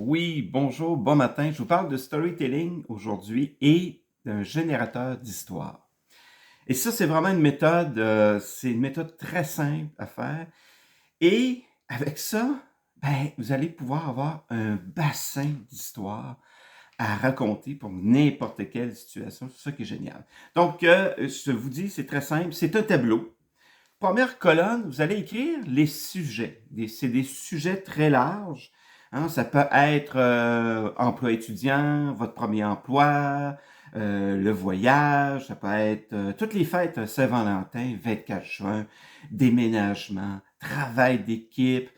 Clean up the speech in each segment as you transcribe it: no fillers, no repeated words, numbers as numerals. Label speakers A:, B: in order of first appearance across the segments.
A: Oui, bonjour, bon matin. Je vous parle de storytelling aujourd'hui et d'un générateur d'histoire. Et ça, c'est vraiment c'est une méthode très simple à faire. Et avec ça, ben, vous allez pouvoir avoir un bassin d'histoires à raconter pour n'importe quelle situation. C'est ça qui est génial. Donc, je vous dis, c'est très simple. C'est un tableau. Première colonne, vous allez écrire les sujets. C'est des sujets très larges. Hein, ça peut être emploi étudiant, votre premier emploi, le voyage, ça peut être toutes les fêtes, Saint-Valentin, 24 juin, déménagement, travail d'équipe,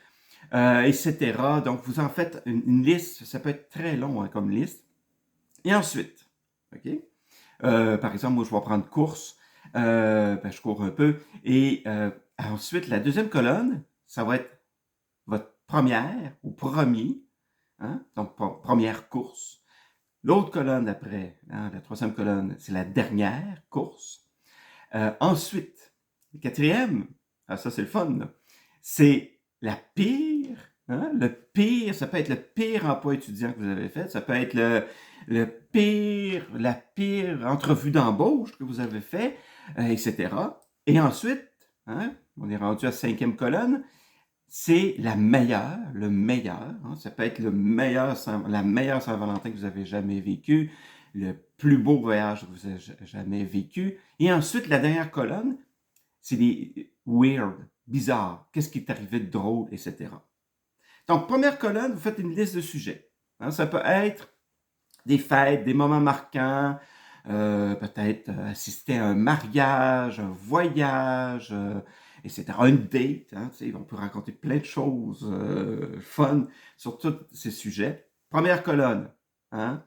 A: etc. Donc, vous en faites une liste. Ça peut être très long hein, comme liste. Et ensuite, OK? Par exemple, moi, je vais prendre course. Ben, je cours un peu. Et ensuite, la deuxième colonne, ça va être votre première ou premier. Hein? Donc, première course. L'autre colonne après, hein, la troisième colonne, c'est la dernière course. Ensuite, le quatrième, ah, ça c'est le fun, là, c'est la pire, hein, le pire, ça peut être le pire emploi étudiant que vous avez fait, ça peut être la pire entrevue d'embauche que vous avez fait, etc. Et ensuite, hein, on est rendu à cinquième colonne, c'est la meilleure, le meilleur. Hein, ça peut être la meilleure Saint-Valentin que vous avez jamais vécu, le plus beau voyage que vous avez jamais vécu. Et ensuite, la dernière colonne, c'est des weird, bizarres. Qu'est-ce qui est arrivé de drôle, etc. Donc, première colonne, vous faites une liste de sujets. Hein, ça peut être des fêtes, des moments marquants, peut-être assister à un mariage, un voyage, etc. Une date, hein, on peut raconter plein de choses fun sur tous ces sujets. Première colonne, hein,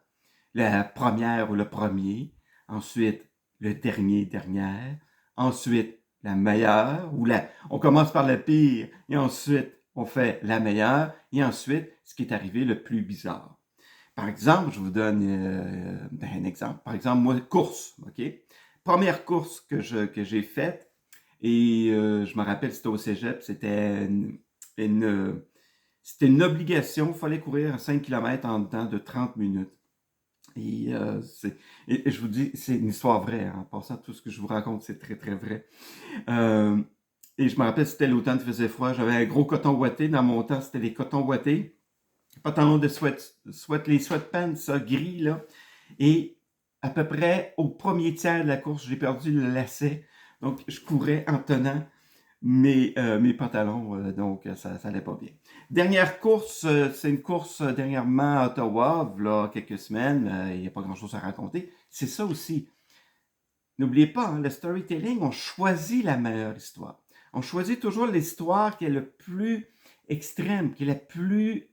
A: la première ou le premier. Ensuite, le dernier, dernière. Ensuite, la meilleure, on commence par la pire, et ensuite, on fait la meilleure, et ensuite, ce qui est arrivé le plus bizarre. Par exemple, je vous donne un exemple. Par exemple, moi, course, OK? Première course que j'ai faite, et je me rappelle, c'était au cégep, une, c'était une obligation, il fallait courir 5 km en dedans de 30 minutes. Et, et je vous dis, c'est une histoire vraie. Hein. En passant, tout ce que je vous raconte, c'est très, très vrai. Euh, et je me rappelle, c'était l'automne, il faisait froid. J'avais un gros coton ouaté. Dans mon temps, c'était les cotons ouatés. Pantalon de les sweatpants ça, gris, là. Et à peu près au premier tiers de la course, j'ai perdu le lacet. Donc, je courais en tenant mes pantalons, donc ça allait pas bien. Dernière course, c'est une course dernièrement à Ottawa, là, quelques semaines, il n'y a pas grand-chose à raconter. C'est ça aussi. N'oubliez pas, hein, le storytelling, on choisit la meilleure histoire. On choisit toujours l'histoire qui est le plus extrême, qui est la plus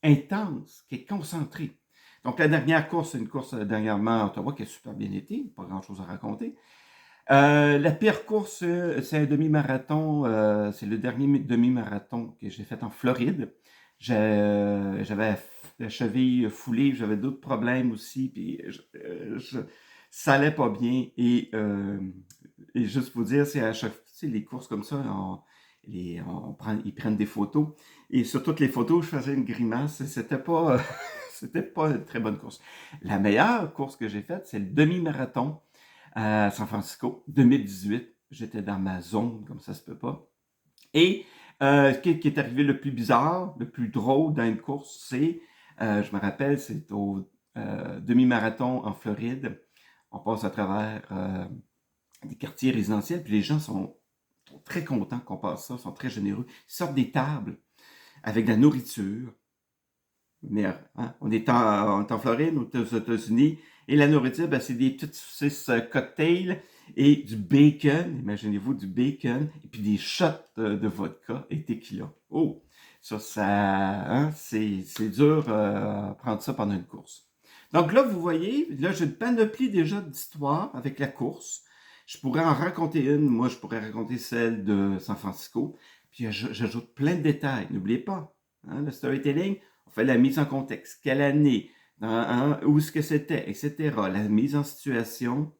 A: intense, qui est concentrée. Donc, la dernière course, c'est une course dernièrement à Ottawa qui a super bien été, pas grand-chose à raconter. La pire course, c'est un demi-marathon. C'est le dernier demi-marathon que j'ai fait en Floride. J'avais la cheville foulée, j'avais d'autres problèmes aussi, puis ça allait pas bien. Et juste pour dire, c'est à chaque les courses comme ça, ils prennent des photos. Et sur toutes les photos, je faisais une grimace. C'était pas, c'était pas une très bonne course. La meilleure course que j'ai faite, c'est le demi-marathon à San Francisco, 2018. J'étais dans ma zone, comme ça se peut pas. Et ce qui est arrivé le plus bizarre, le plus drôle dans une course, c'est, je me rappelle, c'est au demi-marathon en Floride. On passe à travers des quartiers résidentiels, puis les gens sont très contents qu'on passe ça, sont très généreux. Ils sortent des tables avec de la nourriture. Mais, hein, on est en Floride, on est aux États-Unis, et la nourriture, ben, c'est des petites saucisses cocktails et du bacon, imaginez-vous du bacon, et puis des shots de vodka et tequila. Oh, hein, c'est dur à prendre ça pendant une course. Donc là, vous voyez, là, j'ai une panoplie déjà d'histoires avec la course. Je pourrais en raconter une, moi, je pourrais raconter celle de San Francisco, puis j'ajoute plein de détails. N'oubliez pas, hein, le storytelling, on fait la mise en contexte. Quelle année? Hein, où est-ce que c'était? Etc. La mise en situation.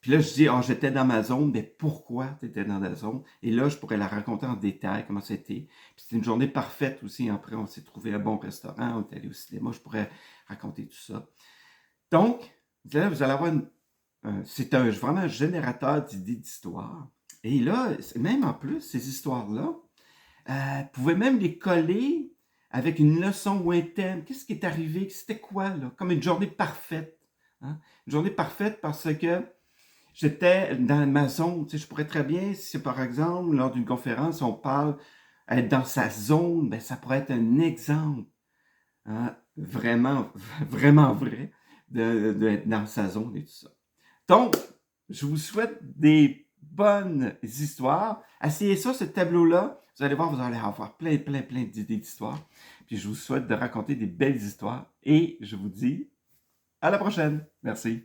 A: Puis là, je dis, ah, j'étais dans ma zone, mais pourquoi tu étais dans ta zone? Et là, je pourrais la raconter en détail, comment c'était. Puis c'était une journée parfaite aussi. Après, on s'est trouvé un bon restaurant, on est allé au cinéma, je pourrais raconter tout ça. Donc, là, vous allez avoir c'est vraiment un générateur d'idées d'histoire. Et là, même en plus, ces histoires-là, vous pouvez même les coller avec une leçon ou un thème. Qu'est-ce qui est arrivé? C'était quoi, là? Comme une journée parfaite. Hein? Une journée parfaite parce que j'étais dans ma zone. Tu sais, je pourrais très bien, si par exemple, lors d'une conférence, on parle être dans sa zone, ben, ça pourrait être un exemple, hein, vraiment, vraiment vrai d'être dans sa zone et tout ça. Donc, je vous souhaite des bonnes histoires. Essayez ça, ce tableau-là. Vous allez voir, vous allez avoir plein, plein, plein d'idées d'histoires. Puis je vous souhaite de raconter des belles histoires. Et je vous dis à la prochaine. Merci.